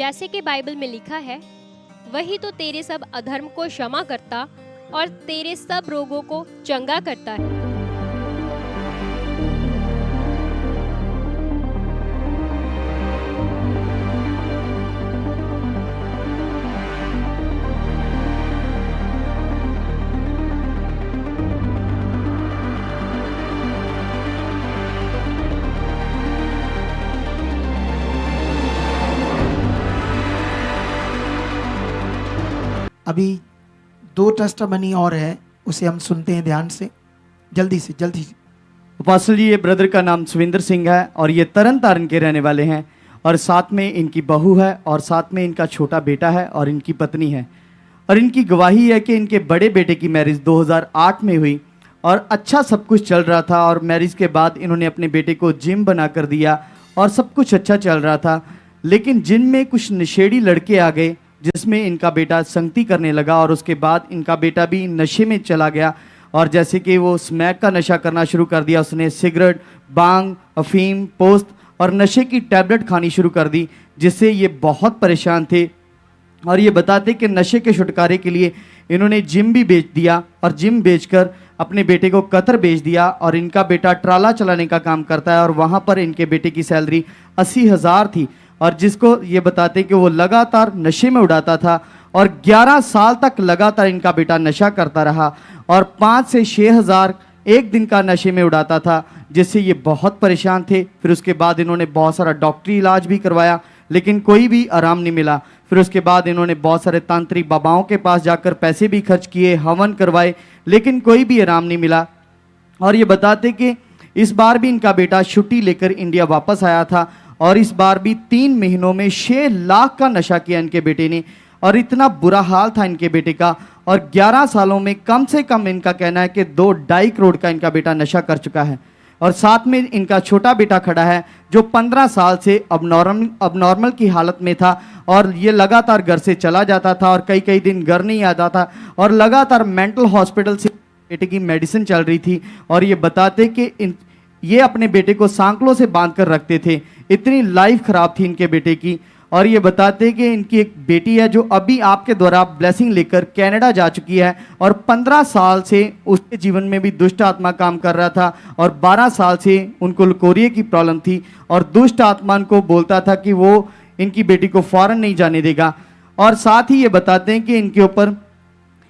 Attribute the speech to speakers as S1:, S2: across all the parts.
S1: जैसे कि बाइबल में लिखा है, वही तो तेरे सब अधर्म को क्षमा करता और तेरे सब रोगों को चंगा करता है।
S2: अभी 2 टेस्टामनी और है, उसे हम सुनते हैं ध्यान से, जल्दी से।
S3: अपोस्टल जी, ये ब्रदर का नाम सुविंदर सिंह है और ये तरन तारण के रहने वाले हैं और साथ में इनकी बहू है और साथ में इनका छोटा बेटा है और इनकी पत्नी है। और इनकी गवाही है कि इनके बड़े बेटे की मैरिज 2008 में हुई और अच्छा सब कुछ चल रहा था और मैरिज के बाद इन्होंने अपने बेटे को जिम बना कर दिया और सब कुछ अच्छा चल रहा था। लेकिन जिम में कुछ नशेड़ी लड़के आ गए जिसमें इनका बेटा संगति करने लगा और उसके बाद इनका बेटा भी नशे में चला गया और जैसे कि वो स्मैक का नशा करना शुरू कर दिया। उसने सिगरेट, बांग, अफीम, पोस्त और नशे की टैबलेट खानी शुरू कर दी, जिससे ये बहुत परेशान थे। और ये बताते कि नशे के छुटकारे के लिए इन्होंने जिम भी बेच दिया और जिम बेचकर अपने बेटे को कतर बेच दिया। और इनका बेटा ट्राला चलाने का काम करता है और वहाँ पर इनके बेटे की सैलरी 80,000 थी और जिसको ये बताते कि वो लगातार नशे में उड़ाता था और 11 साल तक लगातार इनका बेटा नशा करता रहा और 5 से 6,000 एक दिन का नशे में उड़ाता था, जिससे ये बहुत परेशान थे। फिर उसके बाद इन्होंने बहुत सारा डॉक्टरी इलाज भी करवाया लेकिन कोई भी आराम नहीं मिला। फिर उसके बाद इन्होंने बहुत सारे तांत्रिक बाबाओं के पास जाकर पैसे भी खर्च किए, हवन करवाए, लेकिन कोई भी आराम नहीं मिला। और ये बताते कि इस बार भी इनका बेटा छुट्टी लेकर इंडिया वापस आया था और इस बार भी 3 महीनों में 6 लाख का नशा किया इनके बेटे ने और इतना बुरा हाल था इनके बेटे का। और 11 सालों में कम से कम इनका कहना है कि 2-2.5 करोड़ का इनका बेटा नशा कर चुका है। और साथ में इनका छोटा बेटा खड़ा है जो 15 साल से अबनॉर्मल की हालत में था और ये लगातार घर से चला जाता था और कई कई दिन घर नहीं आता था और लगातार मेंटल हॉस्पिटल से बेटे की मेडिसिन चल रही थी। और ये बताते कि ये अपने बेटे को सांकलों से बांध कर रखते थे, इतनी लाइफ खराब थी इनके बेटे की। और ये बताते कि इनकी एक बेटी है जो अभी आपके द्वारा ब्लेसिंग लेकर कनाडा जा चुकी है और 15 साल से उसके जीवन में भी दुष्ट आत्मा काम कर रहा था और 12 साल से उनको लकोरिये की प्रॉब्लम थी और दुष्ट आत्मा को बोलता था कि वो इनकी बेटी को फौरन नहीं जाने देगा। और साथ ही ये बताते हैं कि इनके ऊपर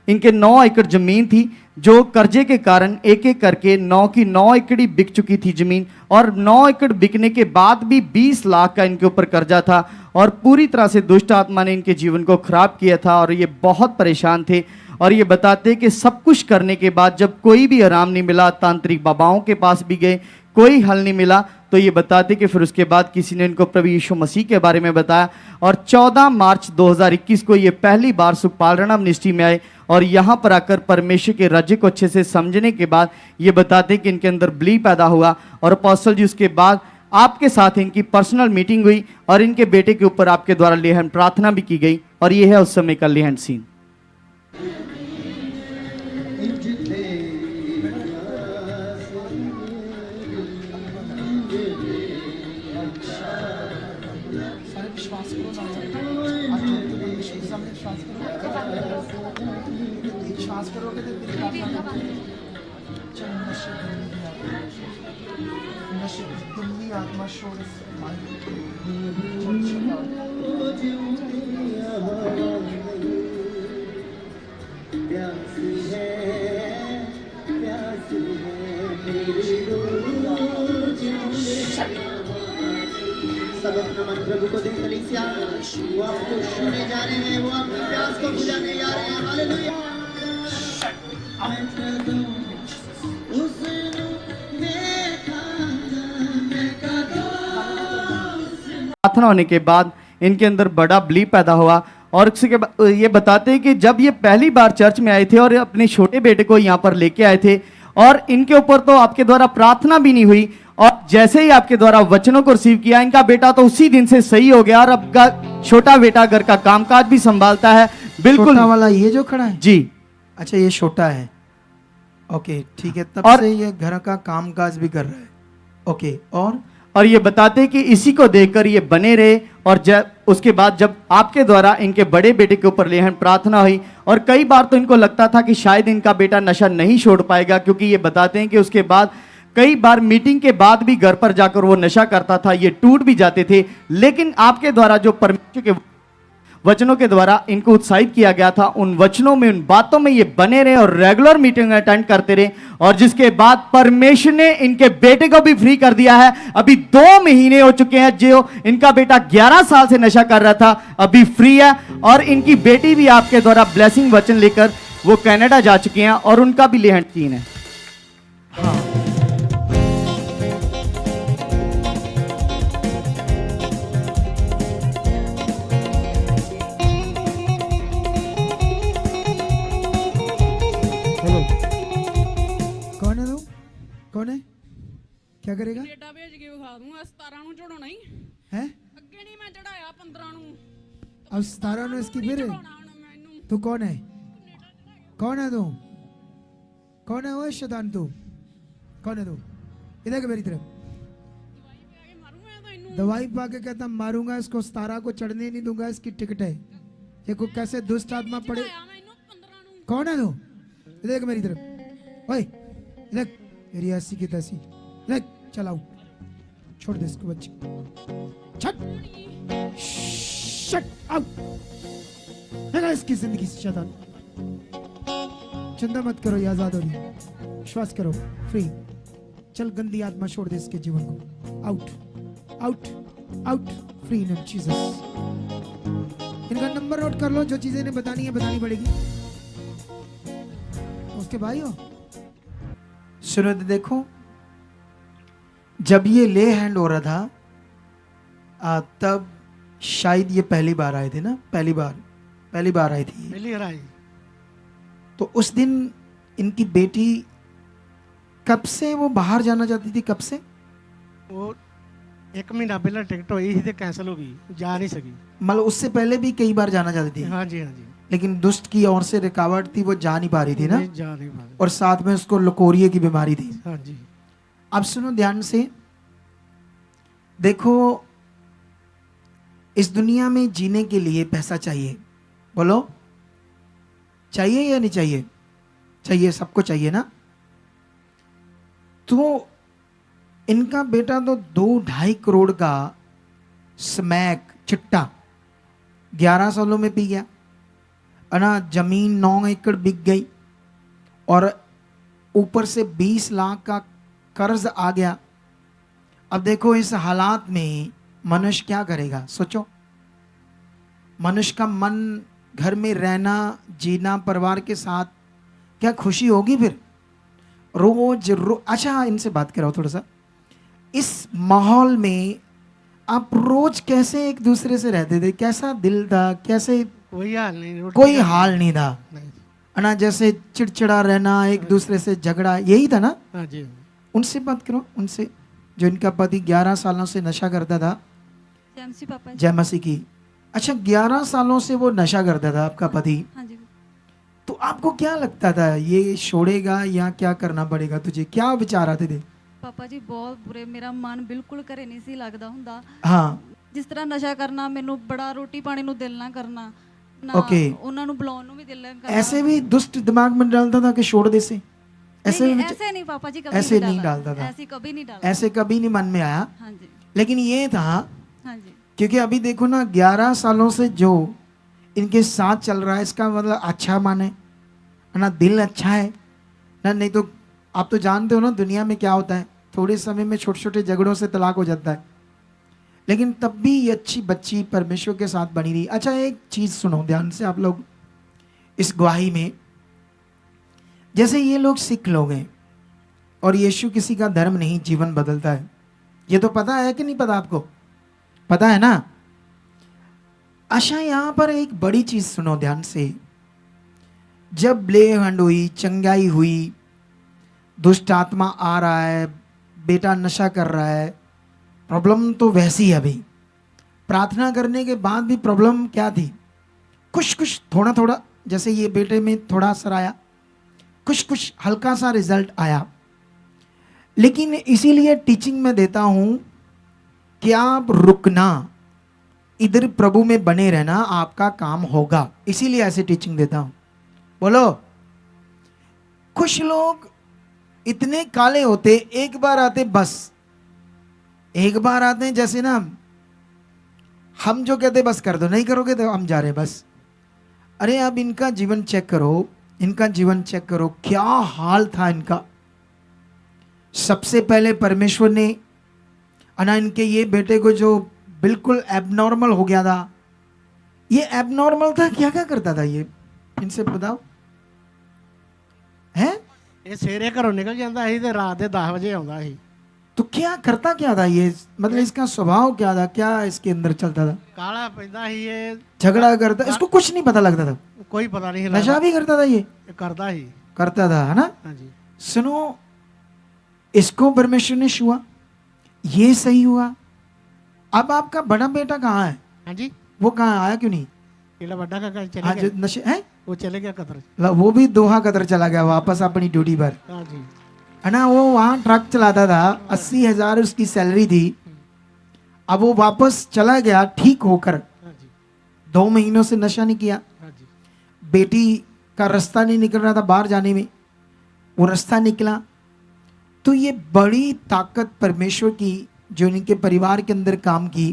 S3: इनके 9 एकड़ जमीन थी जो कर्जे के कारण एक एक करके 9 की 9 एकड़ ही बिक चुकी थी जमीन और 9 एकड़ बिकने के बाद भी 20 लाख का इनके ऊपर कर्जा था और पूरी तरह से दुष्ट आत्मा ने इनके जीवन को खराब किया था और ये बहुत परेशान थे। और ये बताते कि सब कुछ करने के बाद जब कोई भी आराम नहीं मिला, तांत्रिक बाबाओं के पास भी गए, कोई हल नहीं मिला, तो ये बताते कि फिर उसके बाद किसी ने इनको प्रभु यीशु मसीह के बारे में बताया और 14 मार्च 2021 को ये पहली बार सुखपाल राणा मिनिस्ट्री में आए और यहाँ पर आकर परमेश्वर के राज्य को अच्छे से समझने के बाद ये बताते कि इनके अंदर बिलीव पैदा हुआ और अपोस्टल जी उसके बाद आपके साथ इनकी पर्सनल मीटिंग हुई और इनके बेटे के ऊपर आपके द्वारा लेहन प्रार्थना भी की गई और ये है उस समय का लेहन सीन।
S2: आत्मा शोर
S4: सब अपना मन प्रभु को दे कलीसिया, वो आपको छूने जा रहे हैं, वो आपके प्यास को बुझाने जा रहे हैं। हालेलुया।
S3: प्रार्थना होने के बाद इनके अंदर बड़ा बिलीव पैदा हुआ और उसके बाद ये बताते हैं कि जब ये पहली बार चर्च में आए थे और अपने छोटे बेटे को यहाँ पर लेके आए थे और इनके ऊपर तो आपके द्वारा प्रार्थना भी नहीं हुई और जैसे ही आपके द्वारा वचनों को रिसीव किया इनका बेटा तो उसी दिन से सही हो गया और अब छोटा बेटा घर का कामकाज भी संभालता है। बिल्कुल
S2: वाला ये जो खड़ा है
S3: जी,
S2: अच्छा ये छोटा है, ओके ठीक है, तब
S3: और
S2: से ये घर का कामकाज भी कर रहा है, ओके।
S3: और ये बताते कि इसी को देखकर ये बने रहे। और जब उसके बाद जब आपके द्वारा इनके बड़े बेटे के ऊपर लेहन प्रार्थना हुई, और कई बार तो इनको लगता था कि शायद इनका बेटा नशा नहीं छोड़ पाएगा, क्योंकि ये बताते हैं कि उसके बाद कई बार मीटिंग के बाद भी घर पर जाकर वो नशा करता था, ये टूट भी जाते थे। लेकिन आपके द्वारा जो परमेश्वर के वचनों के द्वारा इनको उत्साहित किया गया था, उन वचनों में, उन बातों में ये बने रहे और रेगुलर मीटिंग अटेंड करते रहे। और जिसके बाद परमेश्वर ने इनके बेटे को भी फ्री कर दिया है। अभी 2 महीने हो चुके हैं, जो इनका बेटा 11 साल से नशा कर रहा था अभी फ्री है। और इनकी बेटी भी आपके द्वारा ब्लेसिंग वचन लेकर वो कनाडा जा चुकी हैं और उनका भी लेहन चीन है।
S2: कौन है तू? कौन है? क्या करेगा?
S5: डेटा भेज के विखा दूंगा। 17 ਨੂੰ ਚੜਾਉਣਾ ਹੀ
S2: है
S5: ਅੱਗੇ ਨਹੀਂ ਮੈਂ ਚੜਾਇਆ 15 ਨੂੰ।
S2: अब 17 में इसकी फिर
S5: ਚੜਾਉਣਾ ਹੁਣ ਮੈਨੂੰ।
S2: तू कौन है? कौन है तू? कौन है वो शैतान तू? कौन है तू? इधर के मेरी तरफ।
S5: ਦਵਾਈ ਪਾ ਕੇ ਮਾਰੂ ਮੈਂ ਤਾਂ ਇਹਨੂੰ।
S2: दवाई पाके कहता मारूंगा इसको, 17 को चढ़ने नहीं दूंगा, इसकी टिकट है। ये को कैसे दुष्ट आत्मा पड़े।
S5: ਚੜਾਇਆ ਮੈਨੂੰ 15 ਨੂੰ।
S2: कौन है तू? इधर के मेरी तरफ। ओए इधर मेरी ऐसी की तैसी। इधर चलाओ, छोड़ दे इसको बच्चे। छट शट आउट। निकल इसकी जिंदगी से शैतान। चिंता मत करो, ये आजाद हो रही है। विश्वास करो, फ्री। चल गंदी आत्मा छोड़ दे इसके जीवन को। Out out out, free in Jesus. इनका नंबर नोट कर लो, जो चीजें इन्हें बतानी है बतानी पड़ेगी। उसके भाई हो सुनो तो देखो, जब ये ले हैंड हो रहा था तब शायद ये पहली बार आए थे ना, पहली बार आई थी।
S6: पहली बार आई।
S2: तो उस दिन इनकी बेटी कब से वो बाहर जाना चाहती थी? कब से?
S6: वो 1 महीना पहले टिकट हुई थी, कैंसिल हो गई, जा नहीं सकी।
S2: मतलब उससे पहले भी कई बार जाना चाहती थी,
S6: हाँ जी हाँ जी।
S2: लेकिन दुष्ट की ओर से रुकावट थी, वो जा नहीं पा रही थी ना।
S6: नहीं, जा नहीं पा रही।
S2: और साथ में उसको लकोरिये की बीमारी थी।
S6: हाँ जी।
S2: अब सुनो ध्यान से, देखो इस दुनिया में जीने के लिए पैसा चाहिए। बोलो चाहिए या नहीं चाहिए? चाहिए, सबको चाहिए ना। तो इनका बेटा तो 2-2.5 करोड़ का स्मैक चिट्टा 11 सालों में पी गया, है ना। जमीन 9 एकड़ बिक गई और ऊपर से 20 लाख का कर्ज आ गया। अब देखो इस हालात में मनुष्य क्या करेगा? सोचो, मनुष्य का मन घर में रहना, जीना, परिवार के साथ, क्या खुशी होगी फिर? अच्छा इनसे बात कराओ थोड़ा सा। इस माहौल में आप रोज कैसे एक दूसरे से रहते थे? कैसा दिल था? कैसे?
S6: कोई हाल नहीं,
S2: कोई हाल नहीं था,
S6: नहीं।
S2: है ना। जैसे चिड़चिड़ा रहना, एक दूसरे से झगड़ा, यही था ना।
S6: हाँ जी।
S2: उनसे बात करो, उनसे जो इनका पति 11 सालों से नशा करता था।
S5: पापा
S2: जय मसीह की। अच्छा 11 सालों से वो नशा करता था आपका पति।
S5: हाँ जी।
S2: तो आपको क्या लगता था ये छोड़ेगा या क्या करना पड़ेगा तुझे? क्या विचार आते थे?
S7: ਪਾਪਾ ਜੀ ਬਹੁਤ ਬੁਰੇ, ਮੇਰਾ ਮਨ ਬਿਲਕੁਲ ਘਰੇ ਨਹੀਂ ਸੀ ਲੱਗਦਾ ਹੁੰਦਾ।
S2: हाँ
S7: ਜਿਸ ਤਰ੍ਹਾਂ ਨਸ਼ਾ ਕਰਨਾ, ਮੈਨੂੰ ਬੜਾ ਰੋਟੀ ਪਾਣੀ ਨੂੰ ਦਿਲ ਨਾ ਕਰਨਾ ਨਾ,
S2: Okay.
S7: ਉਹਨਾਂ ਨੂੰ ਬੁਲਾਉਣ ਨੂੰ ਵੀ ਦਿਲ ਨਾ ਕਰਨਾ।
S2: ऐसे भी दुष्ट दिमाग में डालता था कि छोड़ दे से? ऐसे
S7: नहीं,
S2: भी
S7: ऐसे नहीं पापा जी, कभी
S2: ऐसे नहीं डालता था।
S7: ऐसे कभी नहीं डालता।
S2: ऐसे कभी नहीं मन में आया।
S7: हाँ जी
S2: लेकिन ये था
S7: हाँ जी।
S2: क्योंकि अभी देखो ना 11 सालों से जो इनके साथ चल रहा है, इसका मतलब अच्छा माने, है ना, दिल अच्छा है ना। नहीं तो आप तो जानते हो ना दुनिया में क्या होता है, थोड़े समय में छोटे छोटे झगड़ों से तलाक हो जाता है। लेकिन तब भी ये अच्छी बच्ची परमेश्वर के साथ बनी रही। अच्छा एक चीज़ सुनो ध्यान से आप लोग, इस गवाही में जैसे ये लोग सिख लोग हैं और यीशु किसी का धर्म नहीं, जीवन बदलता है। ये तो पता है कि नहीं पता? आपको पता है ना। अच्छा यहां पर एक बड़ी चीज सुनो ध्यान से, जब ब्लेहंड हुई, चंगाई हुई, दुष्ट आत्मा आ रहा है, बेटा नशा कर रहा है, प्रॉब्लम तो वैसी है। अभी प्रार्थना करने के बाद भी प्रॉब्लम क्या थी? कुछ कुछ थोड़ा थोड़ा, जैसे ये बेटे में थोड़ा असर आया, कुछ कुछ हल्का सा रिजल्ट आया। लेकिन इसीलिए टीचिंग में देता हूं क्या आप रुकना, इधर प्रभु में बने रहना आपका काम होगा, इसीलिए ऐसे टीचिंग देता हूं। बोलो। कुछ लोग इतने काले होते, एक बार आते बस, एक बार आते हैं जैसे ना हम जो कहते बस कर दो, नहीं करोगे तो हम जा रहे बस। अरे अब इनका जीवन चेक करो, इनका जीवन चेक करो, क्या हाल था इनका। सबसे पहले परमेश्वर ने अना इनके ये बेटे को जो बिल्कुल एबनॉर्मल हो गया था, ये एबनॉर्मल था, क्या क्या करता था ये, इनसे बताओ है।
S6: ਇਹ ਸਵੇਰੇ ਘਰੋਂ ਨਿਕਲ ਜਾਂਦਾ ਸੀ ਤੇ ਰਾਤ ਦੇ 10 ਵਜੇ ਆਉਂਦਾ ਸੀ।
S2: तो क्या करता क्या था ये, मतलब इसका स्वभाव क्या था, क्या इसके अंदर चलता था।
S6: ਕਾਲਾ ਪੈਂਦਾ ਸੀ ਇਹ,
S2: झगड़ा करता, इसको कुछ नहीं पता लगता था,
S6: ਕੋਈ ਪਤਾ ਨਹੀਂ
S2: नशा भी करता था ये,
S6: ਕਰਦਾ ਸੀ।
S2: करता था, है ना।
S6: ਹਾਂਜੀ
S2: सुनो, इसको परमेश्वर ने छुआ, ये सही हुआ। अब आपका बड़ा बेटा कहाँ है,
S6: ਹਾਂਜੀ
S2: वो कहाँ आया क्यों नहीं।
S6: ਜਿਹੜਾ ਵੱਡਾ ਕਾਕਾ ਚਲੇ
S2: हाँ, जो
S6: ਗਿਆ,
S2: नशे है,
S6: ਉਹ ਚਲੇ ਗਿਆ ਕਤਰ।
S2: वो भी दोहा कतर चला गया वापस अपनी ड्यूटी पर,
S6: ਹਾਂਜੀ
S2: है ना। वो वहाँ ट्रक चलाता था, 80,000 उसकी सैलरी थी। अब वो वापस चला गया ठीक होकर,
S6: ਹਾਂਜੀ
S2: 2 महीनों से नशा नहीं किया।
S6: ਹਾਂਜੀ
S2: बेटी का रास्ता नहीं निकल रहा था बाहर जाने में, वो रास्ता निकला। तो ये बड़ी ताकत परमेश्वर की जो इनके परिवार के अंदर काम की,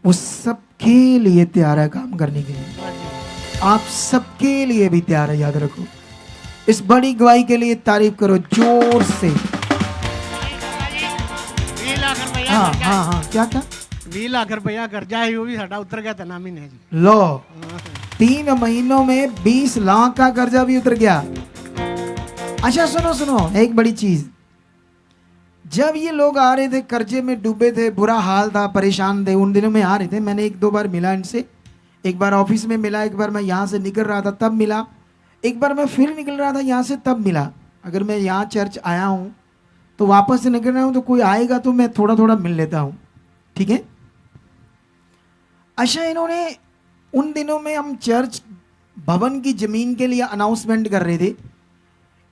S2: वो सबके लिए तैयार है काम करने के लिए। आप सबके लिए भी तैयार है, याद रखो। इस बड़ी गवाही के लिए तारीफ करो जोर से।
S6: 20 ਲੱਖ ਰੁਪਇਆ
S2: हाँ हाँ हाँ, क्या क्या
S6: 20 ਲੱਖ ਰੁਪਇਆ ਕਰਜ਼ਾ ਸੀ, ਉਹ ਵੀ ਸਾਡਾ ਉਤਰ ਗਿਆ 3 ਮਹੀਨੇ ਜੀ।
S2: लो, 3 महीनों में 20 लाख का कर्जा भी उतर गया। अच्छा सुनो सुनो, एक बड़ी चीज, जब ये लोग आ रहे थे कर्जे में डूबे थे, बुरा हाल था, परेशान थे, उन दिनों में आ रहे थे, मैंने 1-2 बार मिला इनसे, एक बार ऑफिस में मिला, एक बार मैं यहाँ से निकल रहा था तब मिला, एक बार मैं फिर निकल रहा था यहाँ से तब मिला। अगर मैं यहाँ चर्च आया हूँ तो वापस से निकल रहा हूँ तो कोई आएगा तो मैं थोड़ा थोड़ा मिल लेता हूँ, ठीक है। अच्छा, इन्होंने उन दिनों में हम चर्च भवन की जमीन के लिए अनाउंसमेंट कर रहे थे,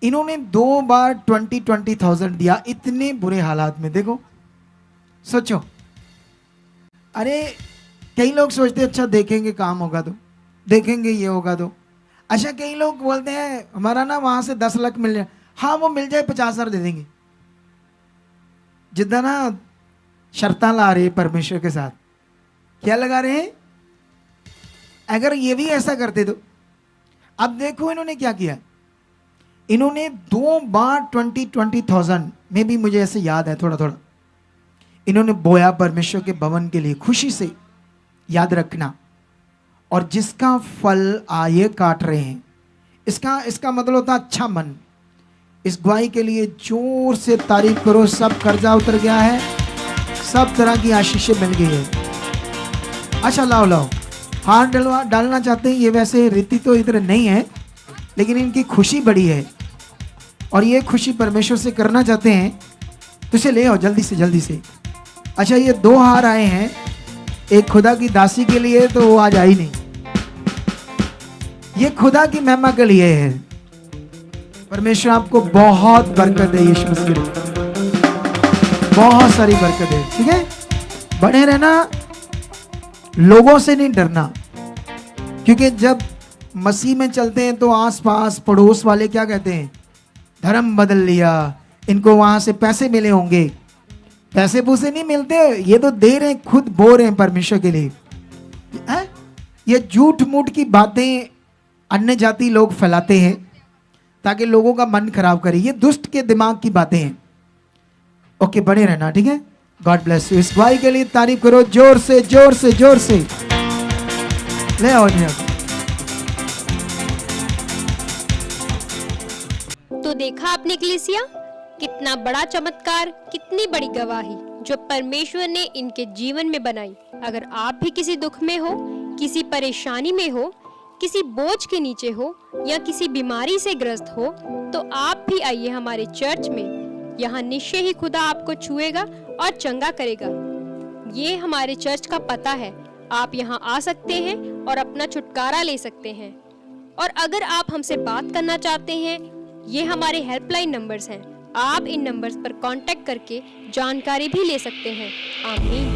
S2: इन्होंने 2 बार 20,000 दिया, इतने बुरे हालात में। देखो सोचो, अरे कई लोग सोचते अच्छा देखेंगे काम होगा तो, देखेंगे ये होगा तो। अच्छा, कई लोग बोलते हैं हमारा ना वहां से 10 लाख मिल जाए, हाँ वो मिल जाए 50,000 दे देंगे। जितना ना शर्तां ला रहे परमेश्वर के साथ, क्या लगा रहे हैं। अगर ये भी ऐसा करते तो, अब देखो इन्होंने क्या किया, इन्होंने 2 बार 20,000 में भी, मुझे ऐसे याद है थोड़ा थोड़ा, इन्होंने बोया परमेश्वर के भवन के लिए खुशी से। याद रखना, और जिसका फल आए काट रहे हैं, इसका मतलब होता है अच्छा मन। इस गवाही के लिए जोर से तारीफ करो। सब कर्जा उतर गया है, सब तरह की आशीषें मिल गई है। अच्छा लाओ लाओ, हाथ डालना चाहते हैं, ये वैसे रीति तो इधर नहीं है, लेकिन इनकी खुशी बड़ी है और ये खुशी परमेश्वर से करना चाहते हैं, तो इसे ले आओ जल्दी से जल्दी से। अच्छा, ये 2 हार आए हैं, एक खुदा की दासी के लिए, तो वो आज आई नहीं, ये खुदा की महिमा के लिए है। परमेश्वर आपको बहुत बरकत दे, यीशु मसीह के लिए बहुत सारी बरकत है, ठीक है। बने रहना, लोगों से नहीं डरना, क्योंकि जब मसीह में चलते हैं तो आसपास पड़ोस वाले क्या कहते हैं, धर्म बदल लिया, इनको वहां से पैसे मिले होंगे। पैसे पूसे नहीं मिलते, ये तो दे रहे हैं, खुद बो रहे हैं परमेश्वर के लिए। है? ये झूठ मूठ की बातें अन्य जाति लोग फैलाते हैं ताकि लोगों का मन खराब करे, ये दुष्ट के दिमाग की बातें हैं। ओके, बने रहना, ठीक है। God bless you. इस भाई के लिए तारीफ करो जोर से जोर से जोर से। ले आओ जी।
S1: तो देखा आपने कलीसिया, कितना बड़ा चमत्कार, कितनी बड़ी गवाही जो परमेश्वर ने इनके जीवन में बनाई। अगर आप भी किसी दुख में हो, किसी परेशानी में हो, किसी बोझ के नीचे हो या किसी बीमारी से ग्रस्त हो, तो आप भी आइए हमारे चर्च में। यहाँ निश्चय ही खुदा आपको छुएगा और चंगा करेगा। ये हमारे चर्च का पता है, आप यहाँ आ सकते हैं और अपना छुटकारा ले सकते हैं। और अगर आप हमसे बात करना चाहते हैं, ये हमारे हेल्पलाइन नंबर्स हैं आप इन नंबर्स पर कांटेक्ट करके जानकारी भी ले सकते हैं। आमीन।